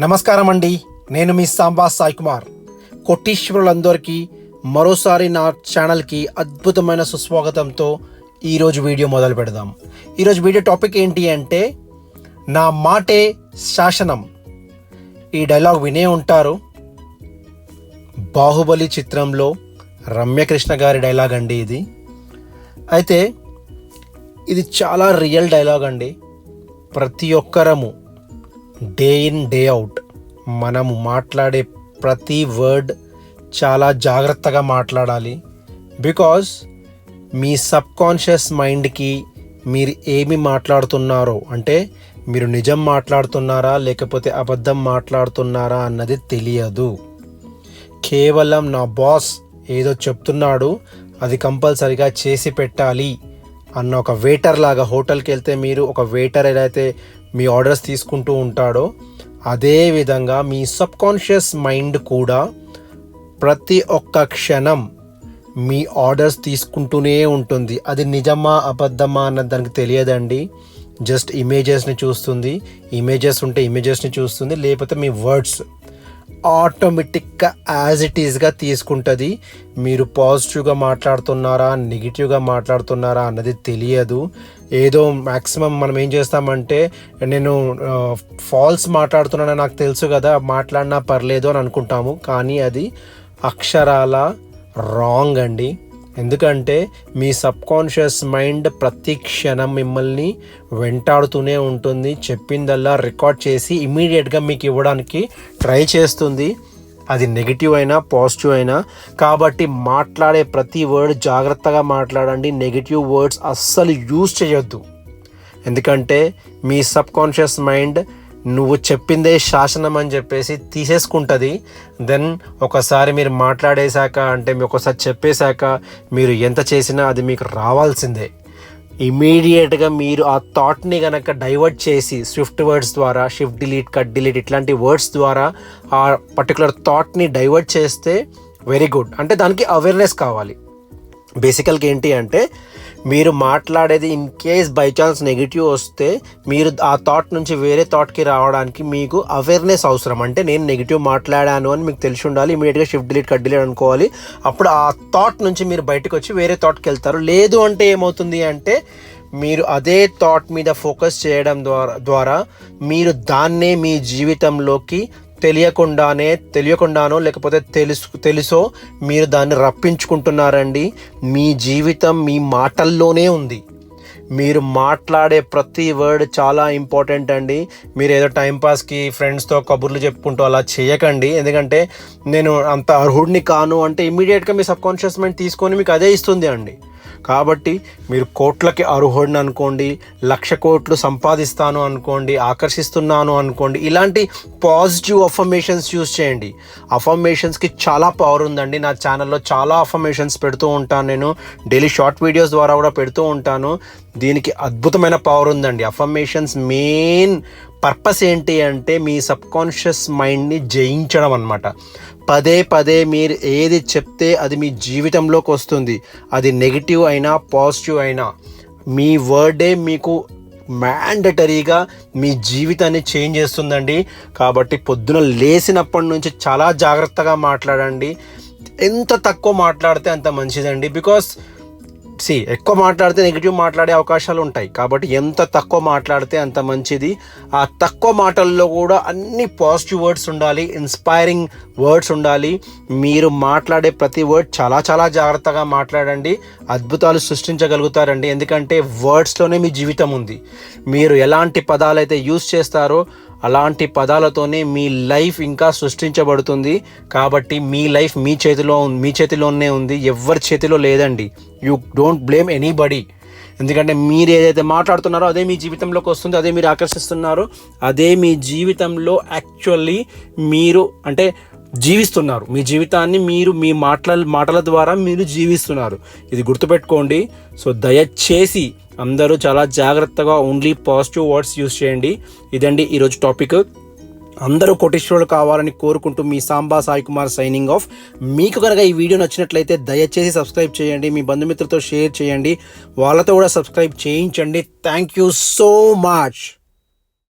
నమస్కారం అండి, నేను మీ సాంబా సాయి కుమార్. కోటీశ్వరులందరికీ మరోసారి నా ఛానల్కి అద్భుతమైన సుస్వాగతంతో ఈరోజు వీడియో మొదలు పెడదాం. ఈరోజు వీడియో టాపిక్ ఏంటి అంటే, నా మాటే శాసనం. ఈ డైలాగ్ వినే ఉంటారు. బాహుబలి చిత్రంలో రమ్యకృష్ణ గారి డైలాగ్ అండి ఇది. అయితే ఇది చాలా రియల్ డైలాగ్ అండి. ప్రతి ఒక్కరము డే ఇన్ డే అవుట్ మనము మాట్లాడే ప్రతి వర్డ్ చాలా జాగ్రత్తగా మాట్లాడాలి. బికాజ్ మీ సబ్కాన్షియస్ మైండ్కి మీరు ఏమి మాట్లాడుతున్నారో, అంటే మీరు నిజం మాట్లాడుతున్నారా లేకపోతే అబద్ధం మాట్లాడుతున్నారా అన్నది తెలియదు. కేవలం నా బాస్ ఏదో చెప్తున్నాడు, అది కంపల్సరిగా చేసి పెట్టాలి అన్న ఒక వెయిటర్ లాగా, హోటల్కి వెళ్తే మీరు ఒక వెయిటర్ ఏదైతే మీ ఆర్డర్స్ తీసుకుంటూ ఉంటాడో, అదే విధంగా మీ సబ్కాన్షియస్ మైండ్ కూడా ప్రతి ఒక్క క్షణం మీ ఆర్డర్స్ తీసుకుంటూనే ఉంటుంది. అది నిజమా అబద్ధమా అన్నది దానికి తెలియదండి. జస్ట్ ఇమేజెస్ని చూస్తుంది. ఇమేజెస్ ఉంటే ఇమేజెస్ని చూస్తుంది, లేకపోతే మీ వర్డ్స్ ఆటోమేటిక్గా యాజ్ ఇట్ ఈస్గా తీసుకుంటుంది. మీరు పాజిటివ్గా మాట్లాడుతున్నారా నెగిటివ్గా మాట్లాడుతున్నారా అన్నది తెలియదు. ఏదో మ్యాక్సిమం మనం ఏం చేస్తామంటే, నేను ఫాల్స్ మాట్లాడుతున్నానని నాకు తెలుసు కదా, మాట్లాడినా పర్లేదు అని అనుకుంటాము. కానీ అది అక్షరాల రాంగ్ అండి. ఎందుకంటే మీ సబ్కాన్షియస్ మైండ్ ప్రతి క్షణం మిమ్మల్ని వెంటాడుతూనే ఉంటుంది. చెప్పిందల్లా రికార్డ్ చేసి ఇమీడియట్గా మీకు ఇవ్వడానికి ట్రై చేస్తుంది. అది నెగిటివ్ అయినా పాజిటివ్ అయినా. కాబట్టి మాట్లాడే ప్రతి వర్డ్ జాగ్రత్తగా మాట్లాడండి. నెగిటివ్ వర్డ్స్ అస్సలు యూజ్ చేయొద్దు. ఎందుకంటే మీ సబ్కాన్షియస్ మైండ్ నువ్వు చెప్పిందే శాసనం అని చెప్పేసి తీసేసుకుంటుంది. దెన్ ఒకసారి మీరు మాట్లాడేశాక, అంటే ఒకసారి చెప్పేశాక మీరు ఎంత చేసినా అది మీకు రావాల్సిందే. ఇమీడియట్గా మీరు ఆ థాట్ని కనుక డైవర్ట్ చేసి స్విఫ్ట్ వర్డ్స్ ద్వారా, షిఫ్ట్ డిలీట్, కట్ డిలీట్ ఇట్లాంటి వర్డ్స్ ద్వారా ఆ పర్టికులర్ థాట్ని డైవర్ట్ చేస్తే వెరీ గుడ్. అంటే దానికి అవేర్నెస్ కావాలి. బేసికల్గా ఏంటి అంటే, మీరు మాట్లాడేది in case by chance negative వస్తే మీరు ఆ థాట్ నుంచి వేరే థాట్కి రావడానికి మీకు అవేర్నెస్ అవసరం. అంటే నేను నెగిటివ్ మాట్లాడాను అని మీకు తెలిసి ఉండాలి. ఇమీడియట్గా షిఫ్ట్ డిలీట్, కట్ డిలీట్ అనుకోవాలి. అప్పుడు ఆ థాట్ నుంచి మీరు బయటకు వచ్చి వేరే థాట్కి వెళ్తారు. లేదు అంటే ఏమవుతుంది అంటే, మీరు అదే థాట్ మీద ఫోకస్ చేయడం ద్వారా మీరు దాన్నే మీ జీవితంలోకి తెలియకుండానో లేకపోతే తెలుసో మీరు దాన్ని రప్పించుకుంటున్నారండి. మీ జీవితం మీ మాటల్లోనే ఉంది. మీరు మాట్లాడే ప్రతి వర్డ్ చాలా ఇంపార్టెంట్ అండి. మీరు ఏదో టైంపాస్కి ఫ్రెండ్స్తో కబుర్లు చెప్పుకుంటూ అలా చేయకండి. ఎందుకంటే నేను అంత అర్హుడిని కాను అంటే ఇమీడియట్గా మీ సబ్కాన్షియస్ మైండ్ తీసుకొని మీకు అదే ఇస్తుంది అండి. కాబట్టి మీరు కోట్లకి అర్హుడిని అనుకోండి, 1,00,000 కోట్లు సంపాదిస్తాను అనుకోండి, ఆకర్షిస్తున్నాను అనుకోండి, ఇలాంటి పాజిటివ్ అఫర్మేషన్స్ యూజ్ చేయండి. అఫర్మేషన్స్కి చాలా పవర్ ఉందండి. నా ఛానల్లో చాలా అఫర్మేషన్స్ పెడుతూ ఉంటాను. నేను డైలీ షార్ట్ వీడియోస్ ద్వారా కూడా పెడుతూ ఉంటాను. దీనికి అద్భుతమైన పవర్ ఉందండి. అఫర్మేషన్స్ మెయిన్ పర్పస్ ఏంటి అంటే, మీ సబ్కాన్షియస్ మైండ్ని జయించడం అన్నమాట. పదే పదే మీరు ఏది చెప్తే అది మీ జీవితంలోకి వస్తుంది. అది నెగిటివ్ అయినా పాజిటివ్ అయినా మీ వర్డే మీకు మ్యాండటరీగా మీ జీవితాన్ని చేంజ్ చేస్తుందండి. కాబట్టి పొద్దున లేచినప్పటి నుంచి చాలా జాగ్రత్తగా మాట్లాడండి. ఎంత తక్కువ మాట్లాడితే అంత మంచిదండి. బికాస్ ఎక్కువ మాట్లాడితే నెగిటివ్ మాట్లాడే అవకాశాలు ఉంటాయి. కాబట్టి ఎంత తక్కువ మాట్లాడితే అంత మంచిది. ఆ తక్కువ మాటల్లో కూడా అన్ని పాజిటివ్ వర్డ్స్ ఉండాలి, ఇన్స్పైరింగ్ వర్డ్స్ ఉండాలి. మీరు మాట్లాడే ప్రతి వర్డ్ చాలా చాలా జాగ్రత్తగా మాట్లాడండి. అద్భుతాలు సృష్టించగలుగుతారండి. ఎందుకంటే వర్డ్స్లోనే మీ జీవితం ఉంది. మీరు ఎలాంటి పదాలైతే యూజ్ చేస్తారో అలాంటి పదాలతోనే మీ లైఫ్ ఇంకా సృష్టించబడుతుంది. కాబట్టి మీ లైఫ్ మీ చేతిలోనే ఉంది, ఎవరి చేతిలో లేదండి. You don't blame anybody. ఎందుకంటే మీరు ఏదైతే మాట్లాడుతున్నారో అదే మీ జీవితంలోకి వస్తుంది, అదే మీరు ఆకర్షిస్తున్నారో అదే మీ జీవితంలో యాక్చువల్లీ మీరు అంటే జీవిస్తున్నారు. మీ జీవితాన్ని మీరు మీ మాటల ద్వారా మీరు జీవిస్తున్నారు. ఇది గుర్తుపెట్టుకోండి. సో దయచేసి అందరూ చాలా జాగ్రత్తగా ఓన్లీ పాజిటివ్ వర్డ్స్ యూజ్ చేయండి. ఇదండి ఈరోజు టాపిక్. అందరూ కోటీశ్వరులు కావాలని కోరుకుంటూ మీ సాంబా సాయి కుమార్ సైనింగ్ ఆఫ్. మీకు కనుక ఈ వీడియో నచ్చినట్లయితే దయచేసి సబ్స్క్రైబ్ చేయండి. మీ బంధుమిత్రులతో షేర్ చేయండి. వాళ్ళతో కూడా సబ్స్క్రైబ్ చేయించండి. Thank you so much.